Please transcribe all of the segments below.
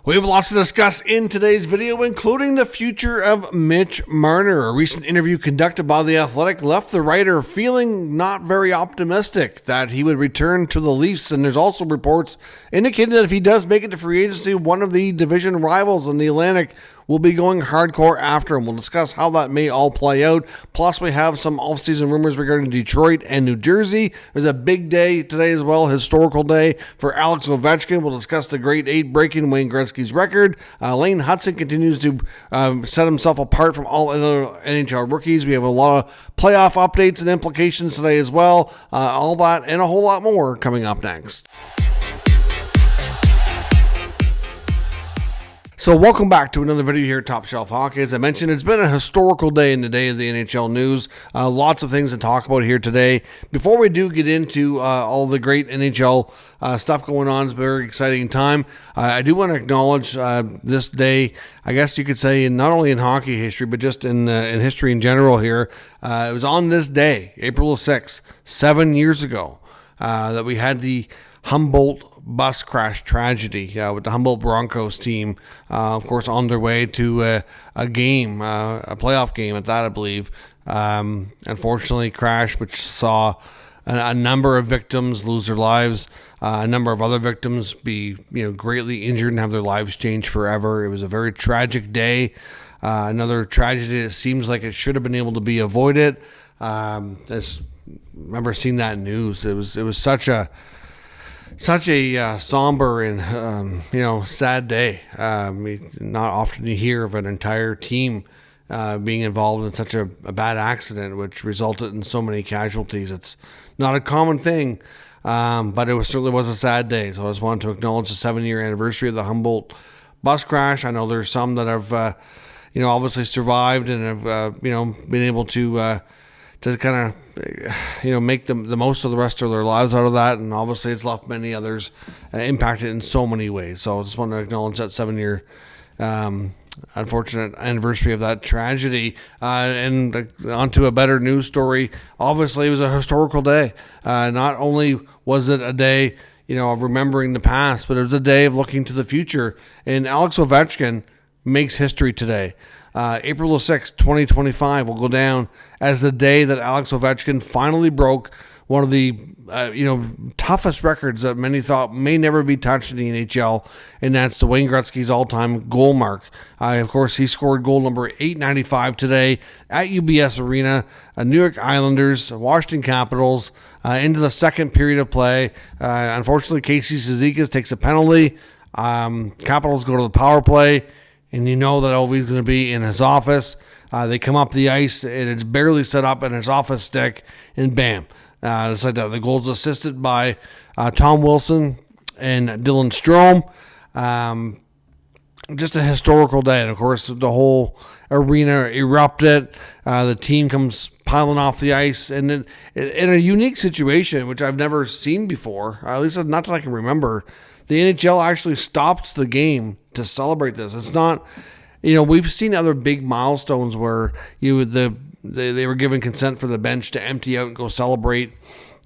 We have lots to discuss in today's video, including the future of Mitch Marner. A recent interview conducted by The Athletic left the writer feeling not very optimistic that he would return to the Leafs, and there's also reports indicating that if he does make it to free agency, one of the division rivals in the Atlantic will be going hardcore after him. We'll discuss how that may all play out. Plus, we have some off-season rumors regarding Detroit and New Jersey. There's a big day today as well, historical day for Alex Ovechkin. We'll discuss the Great Eight breaking Wayne Gretzky's record. Lane Hutson continues to set himself apart from all other NHL rookies. We have a lot of playoff updates and implications today as well. All that and a whole lot more coming up next. So welcome back to another video here at Top Shelf Hockey. As I mentioned, it's been a historical day in the day of the NHL news. Lots of things to talk about here today. Before we do get into all the great NHL stuff going on, it's a very exciting time. I do want to acknowledge this day, I guess you could say, not only in hockey history, but just in history in general here. It was on this day, April 6th, 7 years ago, that we had the Humboldt bus crash tragedy with the Humboldt Broncos team, of course, on their way to a game, a playoff game at that, I believe. Unfortunately, crash which saw a number of victims lose their lives, a number of other victims be greatly injured and have their lives changed forever. It was a very tragic day, another tragedy that seems like it should have been able to be avoided. I remember seeing that news. It was such a somber and sad day. Not often you hear of an entire team being involved in such a bad accident, which resulted in so many casualties. It's not a common thing, but it certainly was a sad day. So I just wanted to acknowledge the 7-year anniversary of the Humboldt bus crash. I know there's some that have obviously survived and have been able to kind of make the most of the rest of their lives out of that, and obviously it's left many others impacted in so many ways. So I just want to acknowledge that 7-year unfortunate anniversary of that tragedy, and onto a better news story. Obviously it was a historical day. Not only was it a day of remembering the past, but it was a day of looking to the future, and Alex Ovechkin makes history today. April 6th, 2025 will go down as the day that Alex Ovechkin finally broke one of the toughest records that many thought may never be touched in the NHL, and that's the Wayne Gretzky's all-time goal mark. Of course, he scored goal number 895 today at UBS Arena, New York Islanders, Washington Capitals, into the second period of play. Unfortunately, Casey Cizikas takes a penalty. Capitals go to the power play, and you know that Ovi's going to be in his office. They come up the ice, and it's barely set up in his office stick, and bam. It's like that. The goal's assisted by Tom Wilson and Dylan Strome. Just a historical day. And, of course, the whole arena erupted. The team comes piling off the ice. And in a unique situation, which I've never seen before, at least not that I can remember, the NHL actually stops the game to celebrate this. It's not, we've seen other big milestones where they were given consent for the bench to empty out and go celebrate,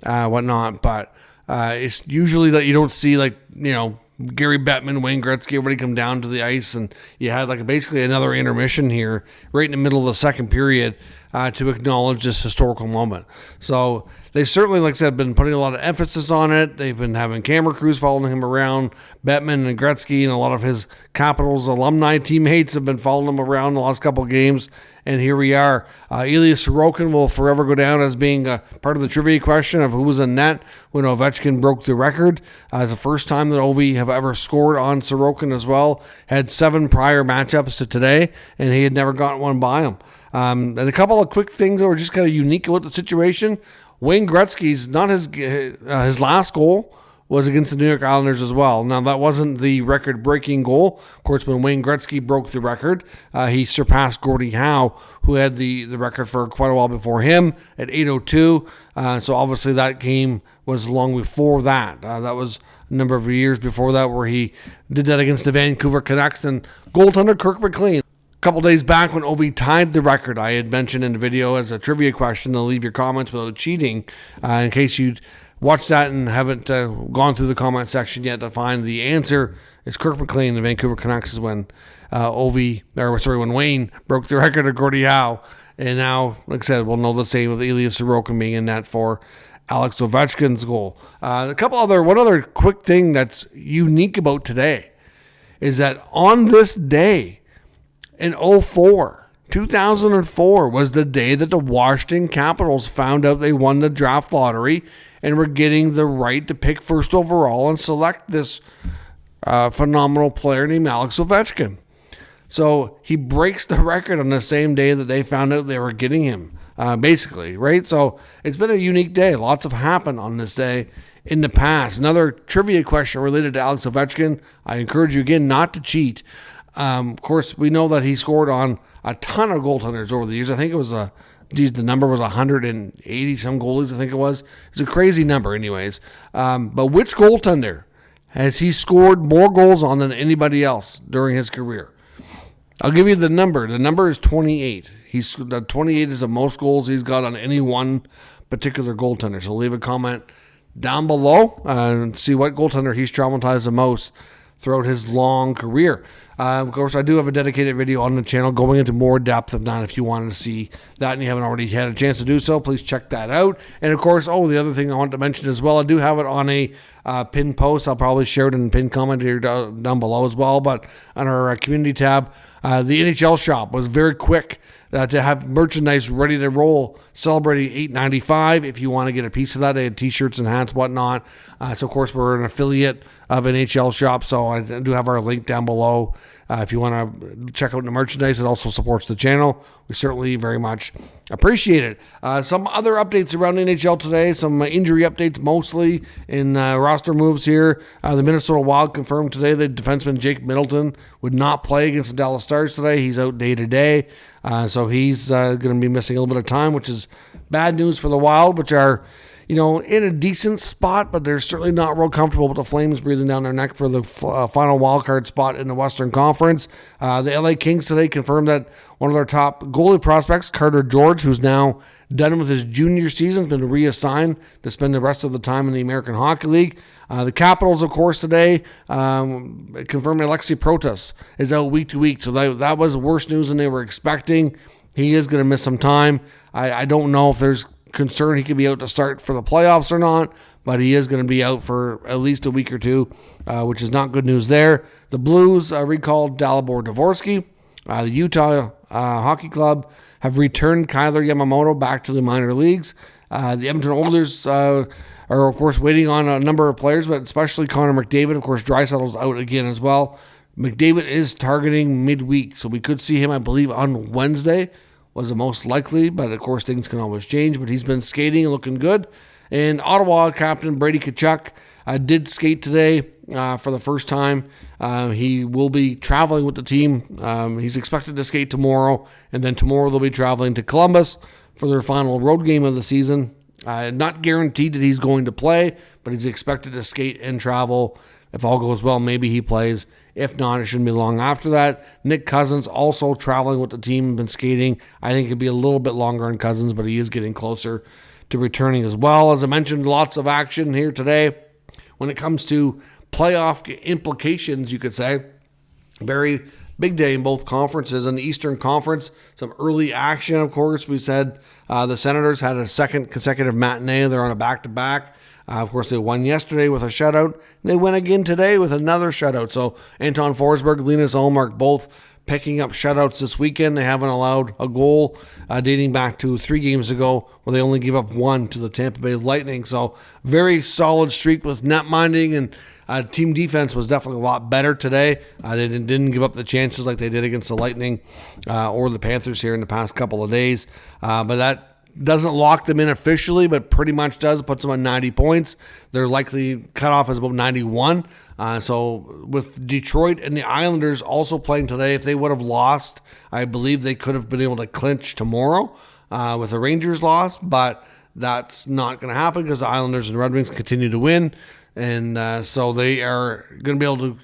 whatnot. But it's usually that you don't see Gary Bettman, Wayne Gretzky, everybody come down to the ice, and you had basically another intermission here right in the middle of the second period to acknowledge this historical moment. So they certainly, like I said, been putting a lot of emphasis on it. They've been having camera crews following him around. Bettman and Gretzky and a lot of his Capitals alumni teammates have been following him around the last couple of games. And here we are. Ilya Sorokin will forever go down as being part of the trivia question of who was in net when Ovechkin broke the record. It's the first time that Ovi have ever scored on Sorokin as well. Had 7 prior matchups to today, and he had never gotten one by him. And a couple of quick things that were just kind of unique about the situation. Wayne Gretzky's, not his last goal was against the New York Islanders as well. Now, that wasn't the record-breaking goal. Of course, when Wayne Gretzky broke the record, he surpassed Gordie Howe, who had the record for quite a while before him at 802. So obviously that game was long before that. That was a number of years before that where he did that against the Vancouver Canucks and goaltender Kirk McLean. A couple days back when Ovi tied the record, I had mentioned in the video as a trivia question to leave your comments without cheating. In case you'd watched that and haven't gone through the comment section yet to find the answer is Kirk McLean, the Vancouver Canucks, is when when Wayne broke the record of Gordie Howe. And now, like I said, we'll know the same with Ilya Sorokin being in net for Alex Ovechkin's goal. One other quick thing that's unique about today is that on this day in 2004 was the day that the Washington Capitals found out they won the draft lottery and were getting the right to pick first overall and select this phenomenal player named Alex Ovechkin. So he breaks the record on the same day that they found out they were getting him, basically, right? So it's been a unique day. Lots have happened on this day in the past. Another trivia question related to Alex Ovechkin. I encourage you again not to cheat. Of course, we know that he scored on a ton of goaltenders over the years. I think it was the number was 180 some goalies, I think it was. It's a crazy number anyways. But which goaltender has he scored more goals on than anybody else during his career? I'll give you the number. The number is 28. 28 is the most goals he's got on any one particular goaltender. So leave a comment down below and see what goaltender he's traumatized the most throughout his long career. Of course, I do have a dedicated video on the channel going into more depth of that. If you wanted to see that and you haven't already had a chance to do so, please check that out. And of course, the other thing I want to mention as well, I do have it on a pinned post. I'll probably share it in the pinned comment here down below as well. But on our community tab, the NHL shop was very quick to have merchandise ready to roll, celebrating $8.95. If you want to get a piece of that, they had t-shirts and hats, whatnot. So, of course, we're an affiliate of NHL shop, so I do have our link down below. If you want to check out the merchandise, it also supports the channel. We certainly very much appreciate it. Some other updates around NHL today, some injury updates mostly in roster moves here. The Minnesota Wild confirmed today that defenseman Jake Middleton would not play against the Dallas Stars today. He's out day to day. So he's going to be missing a little bit of time, which is bad news for the Wild, which are, in a decent spot, but they're certainly not real comfortable with the Flames breathing down their neck for the final wildcard spot in the Western Conference. The LA Kings today confirmed that one of their top goalie prospects, Carter George, who's now done with his junior season, has been reassigned to spend the rest of the time in the American Hockey League. The Capitals, of course, today confirmed Alexei Protas is out week to week, so that was worse news than they were expecting. He is going to miss some time. I don't know if there's concern he could be out to start for the playoffs or not, but he is going to be out for at least a week or two, which is not good news there. The Blues recalled Dalibor Dvorsky. The Utah Hockey Club have returned Kyler Yamamoto back to the minor leagues. The Edmonton Oilers are, of course, waiting on a number of players, but especially Connor McDavid. Of course, Draisaitl's out again as well. McDavid is targeting midweek, so we could see him, I believe, on Wednesday was the most likely, but of course things can always change. But he's been skating and looking good. And Ottawa captain Brady Tkachuk did skate today for the first time. He will be traveling with the team. He's expected to skate tomorrow, and then tomorrow they'll be traveling to Columbus for their final road game of the season. Not guaranteed that he's going to play, but he's expected to skate and travel. If all goes well, maybe he plays. If not, it shouldn't be long after that. Nick Cousins also traveling with the team, been skating. I think it'd be a little bit longer on Cousins, but he is getting closer to returning as well. As I mentioned, lots of action here today. When it comes to playoff implications, you could say, very big day in both conferences. In the Eastern Conference, some early action, of course. We said the Senators had a second consecutive matinee. They're on a back-to-back. Of course, they won yesterday with a shutout. They win again today with another shutout. So Anton Forsberg, Linus Ullmark both picking up shutouts this weekend. They haven't allowed a goal dating back to 3 games ago where they only gave up 1 to the Tampa Bay Lightning. So very solid streak with net minding, and team defense was definitely a lot better today. They didn't give up the chances like they did against the Lightning or the Panthers here in the past couple of days. But that doesn't lock them in officially, but pretty much does. Puts them on 90 points. Their likely cutoff is about 91. So with Detroit and the Islanders also playing today, if they would have lost, I believe they could have been able to clinch tomorrow with the Rangers loss, but that's not going to happen because the Islanders and Red Wings continue to win. And so they are going to be able to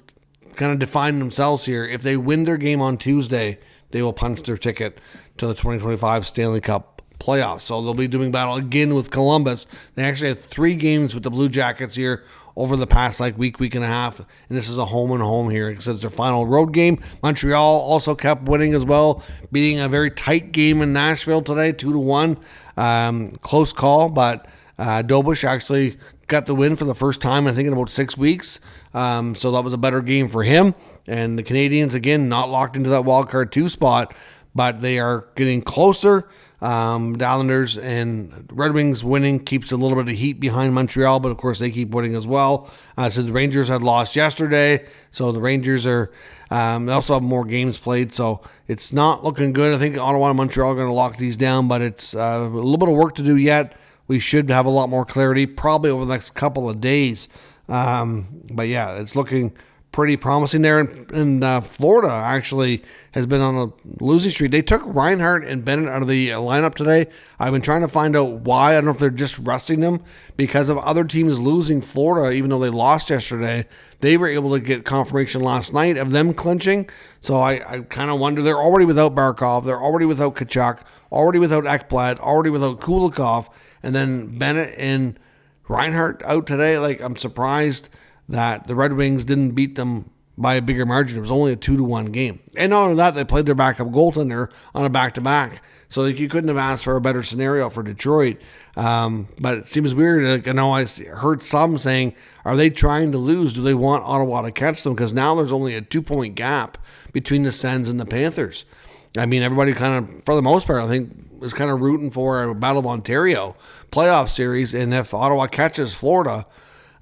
kind of define themselves here. If they win their game on Tuesday, they will punch their ticket to the 2025 Stanley Cup playoffs. So they'll be doing battle again with Columbus. They actually had 3 games with the Blue Jackets here over the past week and a half. And this is a home and home here because it's their final road game. Montreal also kept winning as well, beating a very tight game in Nashville today, 2-1. Close call, but Dobush actually got the win for the first time, I think, in about 6 weeks. So that was a better game for him. And the Canadiens, again, not locked into that wild card 2 spot, but they are getting closer. The Islanders and Red Wings winning keeps a little bit of heat behind Montreal, but of course they keep winning as well. So the Rangers had lost yesterday, so the Rangers are they also have more games played, so it's not looking good. I think Ottawa and Montreal are going to lock these down, but it's a little bit of work to do yet. We should have a lot more clarity probably over the next couple of days. But yeah, it's looking pretty promising there. And Florida actually has been on a losing streak. They took Reinhart and Bennett out of the lineup today. I've been trying to find out why. I don't know if they're just resting them because of other teams losing. Florida, even though they lost yesterday, they were able to get confirmation last night of them clinching. So I kind of wonder. They're already without Barkov. They're already without Tkachuk. Already without Ekblad. Already without Kulikov. And then Bennett and Reinhart out today. I'm surprised that the Red Wings didn't beat them by a bigger margin. It was only a 2-1 game. And not only that, they played their backup goaltender on a back-to-back. So you couldn't have asked for a better scenario for Detroit. But it seems weird. I know I heard some saying, are they trying to lose? Do they want Ottawa to catch them? Because now there's only a 2-point gap between the Sens and the Panthers. I mean, everybody kind of, for the most part, I think, is kind of rooting for a Battle of Ontario playoff series. And if Ottawa catches Florida,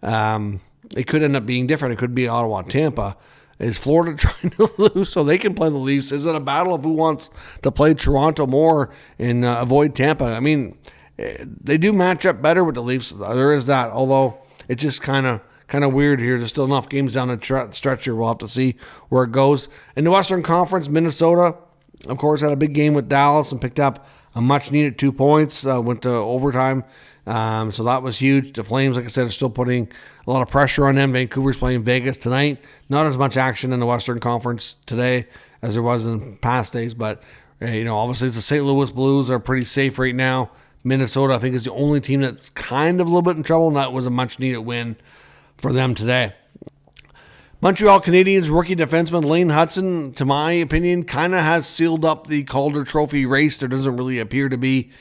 it could end up being different. It could be Ottawa-Tampa. Is Florida trying to lose so they can play the Leafs? Is it a battle of who wants to play Toronto more and avoid Tampa? I mean, they do match up better with the Leafs. There is that, although it's just kind of weird here. There's still enough games down the stretch here. We'll have to see where it goes. In the Western Conference, Minnesota, of course, had a big game with Dallas and picked up a much-needed 2 points. Went to overtime. So that was huge. The Flames, like I said, are still putting a lot of pressure on them. Vancouver's playing Vegas tonight. Not as much action in the Western Conference today as there was in past days. But, obviously the St. Louis Blues are pretty safe right now. Minnesota, I think, is the only team that's kind of a little bit in trouble, and that was a much-needed win for them today. Montreal Canadiens rookie defenseman Lane Hutson, to my opinion, kind of has sealed up the Calder Trophy race. There doesn't really appear to be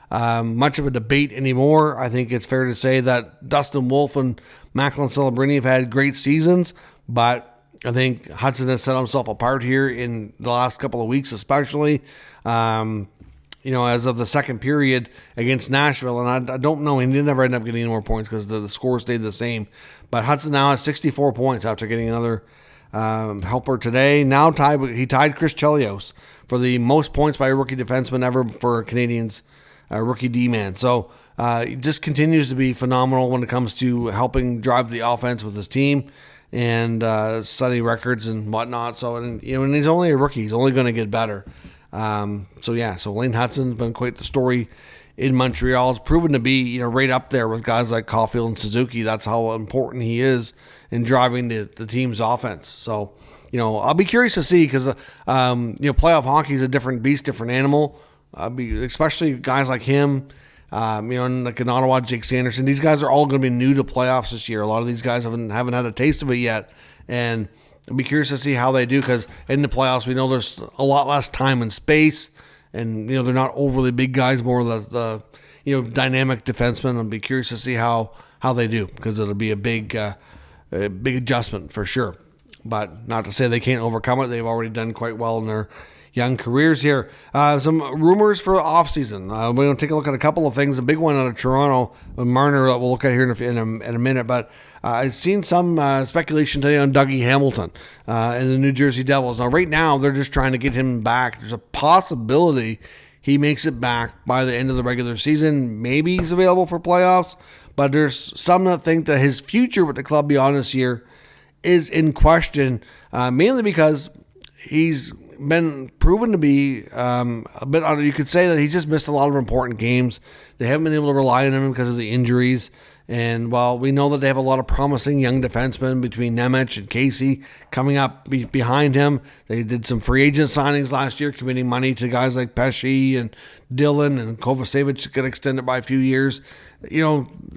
much of a debate anymore. I think it's fair to say that Dustin Wolf and Macklin Celebrini have had great seasons, but I think Hutson has set himself apart here in the last couple of weeks, especially, as of the second period against Nashville. And I don't know, he didn't ever end up getting any more points because the score stayed the same. But Hutson now has 64 points after getting another helper today. Now he tied Chris Chelios for the most points by a rookie defenseman ever for Canadians. Rookie D-man. So he just continues to be phenomenal when it comes to helping drive the offense with his team and setting records and whatnot. So, and he's only a rookie. He's only going to get better. So Lane Hutson's been quite the story in Montreal. It's proven to be, right up there with guys like Caulfield and Suzuki. That's how important he is in driving the team's offense. So, I'll be curious to see because, playoff hockey is a different beast, different animal. Especially guys like him, and like in Ottawa, Jake Sanderson. These guys are all going to be new to playoffs this year. A lot of these guys haven't had a taste of it yet, and I'll be curious to see how they do because in the playoffs we know there's a lot less time and space, and they're not overly big guys, more the dynamic defensemen. I'll be curious to see how they do because it'll be a big adjustment for sure. But not to say they can't overcome it. They've already done quite well in their young careers here. Some rumors for the offseason. We're going to take a look at a couple of things. A big one out of Toronto, Marner, that we'll look at here in a minute. But I've seen some speculation today on Dougie Hamilton and the New Jersey Devils. Now, right now, they're just trying to get him back. There's a possibility he makes it back by the end of the regular season. Maybe he's available for playoffs. But there's some that think that his future with the club beyond this year is in question, mainly because he's been proven to be a bit. You could say that he's just missed a lot of important games. They haven't been able to rely on him because of the injuries. And while we know that they have a lot of promising young defensemen between Nemec and Casey coming up behind him, they did some free agent signings last year, committing money to guys like Pesce and Dillon, and Kovacevic got extended by a few years.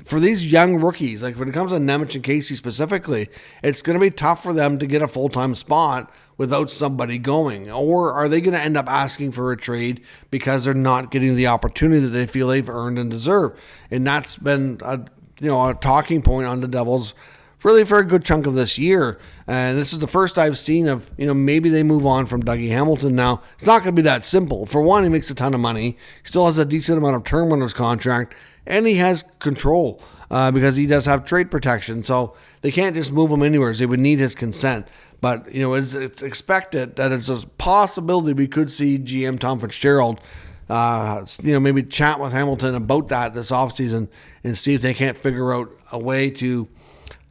For these young rookies, like when it comes to Nemec and Casey specifically, it's going to be tough for them to get a full-time spot without somebody going. Or are they going to end up asking for a trade because they're not getting the opportunity that they feel they've earned and deserve? And that's been a talking point on the Devils really for a good chunk of this year. And this is the first I've seen of, maybe they move on from Dougie Hamilton now. It's not going to be that simple. For one, he makes a ton of money. He still has a decent amount of term on his contract, and he has control because he does have trade protection. So they can't just move him anywhere. They would need his consent. But, it's expected that it's a possibility we could see GM Tom Fitzgerald maybe chat with Hamilton about that this offseason and see if they can't figure out a way to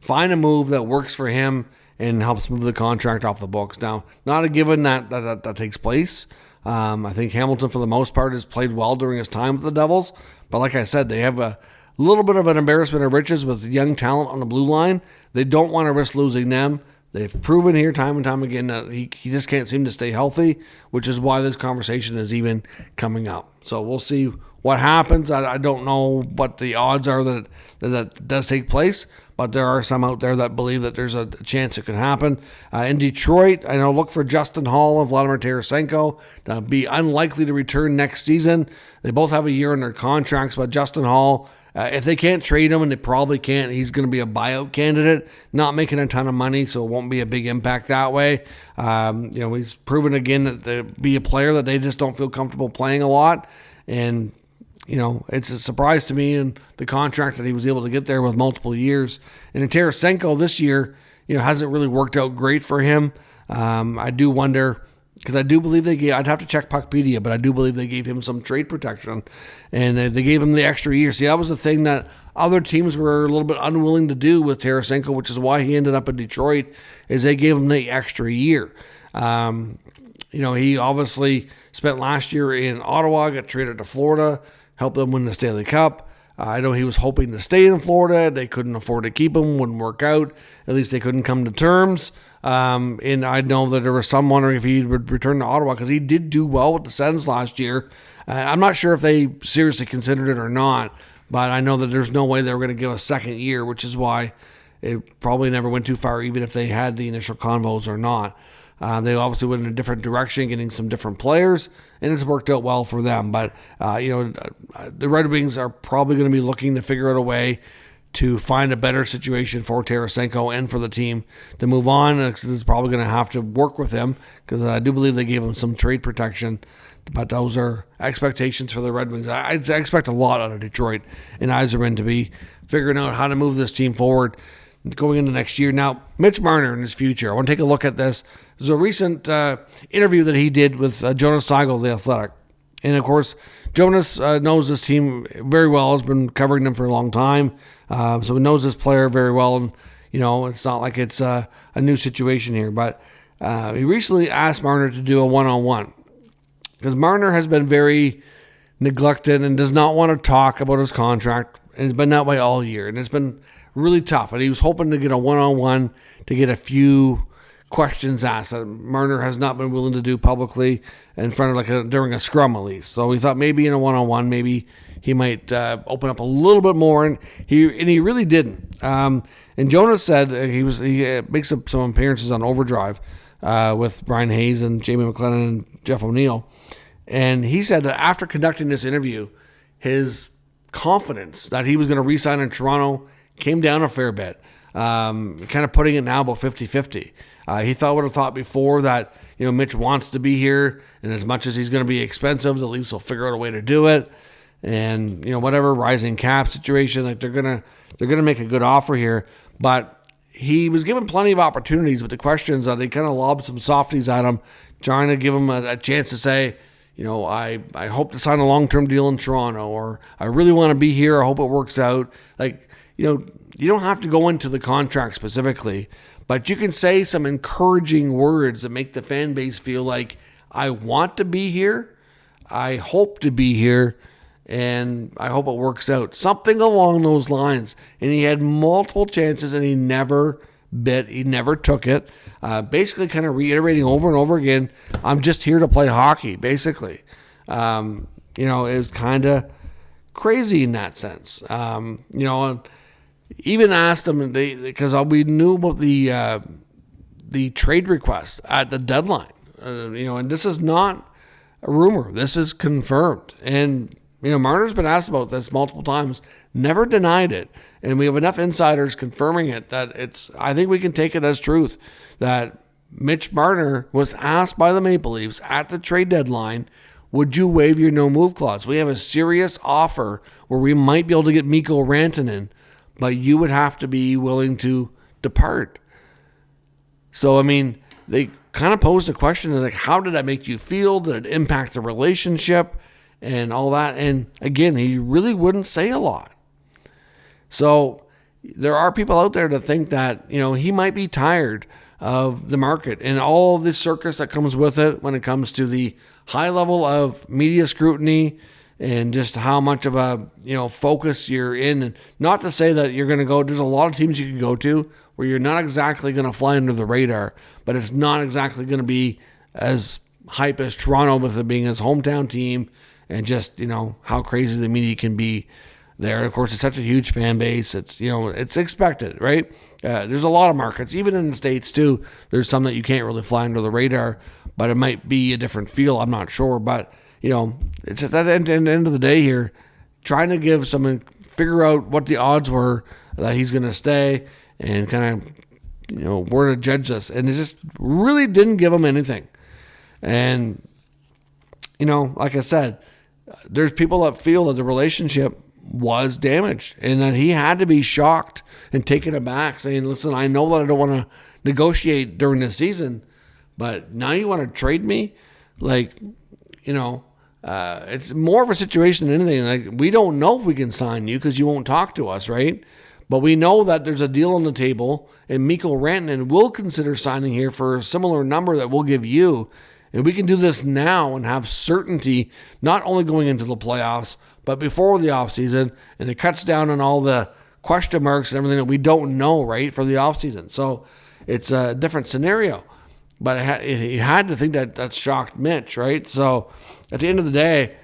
find a move that works for him and helps move the contract off the books. Now, not a given that takes place. I think Hamilton, for the most part, has played well during his time with the Devils. But like I said, they have a little bit of an embarrassment of riches with young talent on the blue line. They don't want to risk losing them. They've proven here time and time again that he just can't seem to stay healthy, which is why this conversation is even coming up. So we'll see what happens. I don't know what the odds are that does take place, but there are some out there that believe that there's a chance it could happen. In Detroit, I know look for Justin Hall and Vladimir Tarasenko to be unlikely to return next season. They both have a year in their contracts, but Justin Hall, if they can't trade him, and they probably can't, he's going to be a buyout candidate, not making a ton of money, so it won't be a big impact that way. He's proven again that to be a player that they just don't feel comfortable playing a lot. And, it's a surprise to me in the contract that he was able to get there with multiple years. And in Tarasenko this year, hasn't really worked out great for him. I do wonder, because I do believe I'd have to check Puckpedia, but I do believe they gave him some trade protection, and they gave him the extra year. See, that was the thing that other teams were a little bit unwilling to do with Tarasenko, which is why he ended up in Detroit, is they gave him the extra year. He obviously spent last year in Ottawa, got traded to Florida, helped them win the Stanley Cup. I know he was hoping to stay in Florida. They couldn't afford to keep him, wouldn't work out. At least they couldn't come to terms. And I know that there was some wondering if he would return to Ottawa because he did do well with the Sens last year. I'm not sure if they seriously considered it or not, but I know that there's no way they were going to give a second year, which is why it probably never went too far, even if they had the initial convos or not. They obviously went in a different direction, getting some different players, and it's worked out well for them. But, the Red Wings are probably going to be looking to figure out a way to find a better situation for Tarasenko and for the team to move on. It's probably going to have to work with him because I do believe they gave him some trade protection. But those are expectations for the Red Wings. I expect a lot out of Detroit and Yzerman to be figuring out how to move this team forward going into next year. Now, Mitch Marner and his future. I want to take a look at this. There's a recent interview that he did with Jonas Seigel, The Athletic. And, of course, Jonas knows this team very well, has been covering them for a long time. So he knows this player very well. And, it's not like it's a new situation here. But he recently asked Marner to do a one-on-one because Marner has been very neglected and does not want to talk about his contract. And it's been that way all year. And it's been really tough. And he was hoping to get a one-on-one to get a few questions asked that Marner has not been willing to do publicly in front of during a scrum at least. So we thought maybe in a one-on-one, maybe he might open up a little bit more, and he really didn't. And Jonas said he makes some appearances on Overdrive with Brian Hayes and Jamie McLennan and Jeff O'Neill, and he said that after conducting this interview, his confidence that he was going to re-sign in Toronto came down a fair bit. Kind of putting it now about 50-50. He would have thought before that, Mitch wants to be here, and as much as he's going to be expensive, the Leafs will figure out a way to do it. And, whatever rising cap situation, they're going to make a good offer here. But he was given plenty of opportunities with the questions that they kind of lobbed some softies at him, trying to give him a chance to say, I hope to sign a long-term deal in Toronto, or I really want to be here. I hope it works out. You don't have to go into the contract specifically, but you can say some encouraging words that make the fan base feel like I want to be here. I hope to be here. And I hope it works out. Something along those lines. And he had multiple chances and he never bit. He never took it. Basically kind of reiterating over and over again, I'm just here to play hockey, basically. It was kind of crazy in that sense. Even asked him, because we knew about the trade request at the deadline. And this is not a rumor. This is confirmed. And Marner's been asked about this multiple times, never denied it. And we have enough insiders confirming it that I think we can take it as truth that Mitch Marner was asked by the Maple Leafs at the trade deadline, would you waive your no-move clause? We have a serious offer where we might be able to get Mikko Rantanen, but you would have to be willing to depart. So, they kind of posed a question like, how did that make you feel? Did it impact the relationship? And all that. And again, he really wouldn't say a lot. So there are people out there that think that, he might be tired of the market and all the circus that comes with it when it comes to the high level of media scrutiny and just how much of a, focus you're in. And not to say that you're going to go, there's a lot of teams you can go to where you're not exactly going to fly under the radar, but it's not exactly going to be as hype as Toronto with it being his hometown team. And just, how crazy the media can be there. And of course, it's such a huge fan base. It's, it's expected, right? There's a lot of markets, even in the States too. There's some that you can't really fly under the radar, but it might be a different feel. I'm not sure. But, it's at the end of the day here, trying to figure out what the odds were that he's going to stay and kind of, where to judge this. And it just really didn't give him anything. And, like I said, there's people that feel that the relationship was damaged and that he had to be shocked and taken aback, saying, listen, I know that I don't want to negotiate during the season, but now you want to trade me? It's more of a situation than anything. Like, we don't know if we can sign you because you won't talk to us, right? But we know that there's a deal on the table, and Mikko Rantanen will consider signing here for a similar number that we'll give you. And we can do this now and have certainty, not only going into the playoffs, but before the offseason. And it cuts down on all the question marks and everything that we don't know, right, for the offseason. So it's a different scenario. But he had to think that shocked Mitch, right? So at the end of the day,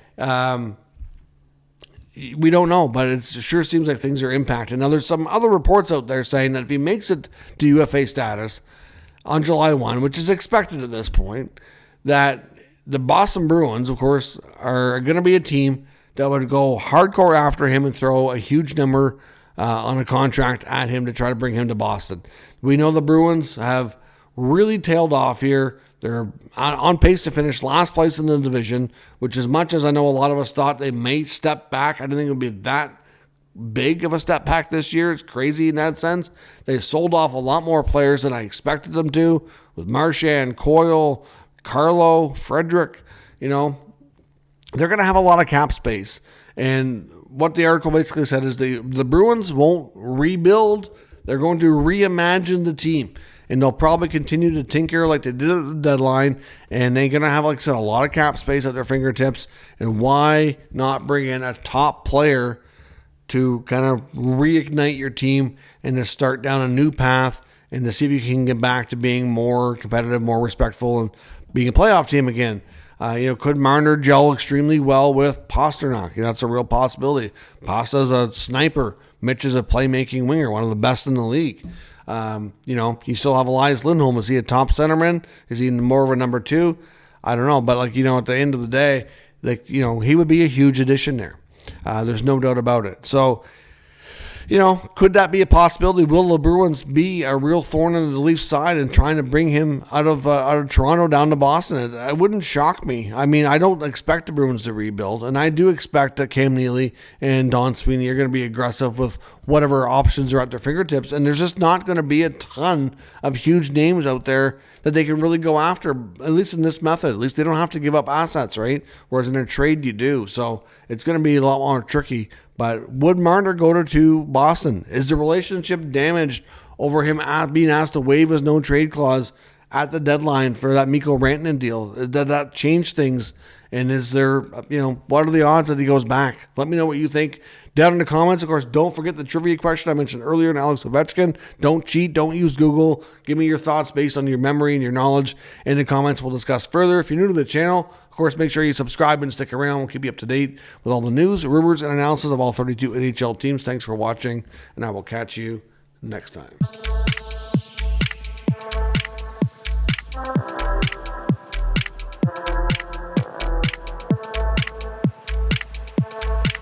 we don't know, but it sure seems like things are impacted. Now, there's some other reports out there saying that if he makes it to UFA status on July 1, which is expected at this point, that the Boston Bruins, of course, are going to be a team that would go hardcore after him and throw a huge number on a contract at him to try to bring him to Boston. We know the Bruins have really tailed off here. They're on pace to finish last place in the division, which, as much as I know a lot of us thought they may step back, I didn't think it would be that big of a step back this year. It's crazy in that sense. They sold off a lot more players than I expected them to, with Marchand, Coyle, Carlo, Frederick. They're going to have a lot of cap space. And what the article basically said is the Bruins won't rebuild. They're going to reimagine the team. And they'll probably continue to tinker like they did at the deadline. And they're going to have, like I said, a lot of cap space at their fingertips. And why not bring in a top player to kind of reignite your team and to start down a new path and to see if you can get back to being more competitive, more respectful, and being a playoff team again. Could Marner gel extremely well with Pasternak? That's a real possibility. Pasta's a sniper. Mitch is a playmaking winger, one of the best in the league. You still have Elias Lindholm. Is he a top centerman? Is he more of a number two? I don't know. But at the end of the day, he would be a huge addition there. There's no doubt about it. So, could that be a possibility? Will the Bruins be a real thorn in the Leafs' side and trying to bring him out of Toronto down to Boston? It wouldn't shock me. I don't expect the Bruins to rebuild, and I do expect that Cam Neely and Don Sweeney are going to be aggressive with whatever options are at their fingertips, and there's just not going to be a ton of huge names out there that they can really go after, at least in this method. At least they don't have to give up assets, right? Whereas in a trade, you do. So it's going to be a lot more tricky. But would Marner go to Boston? Is the relationship damaged over him being asked to waive his no-trade clause at the deadline for that Mikko Rantanen deal? Did that change things? And is there, what are the odds that he goes back? Let me know what you think down in the comments. Of course, don't forget the trivia question I mentioned earlier in Alex Ovechkin. Don't cheat. Don't use Google. Give me your thoughts based on your memory and your knowledge in the comments. We'll discuss further. If you're new to the channel, of course, make sure you subscribe and stick around. We'll keep you up to date with all the news, rumors, and analysis of all 32 NHL teams. Thanks for watching, and I will catch you next time.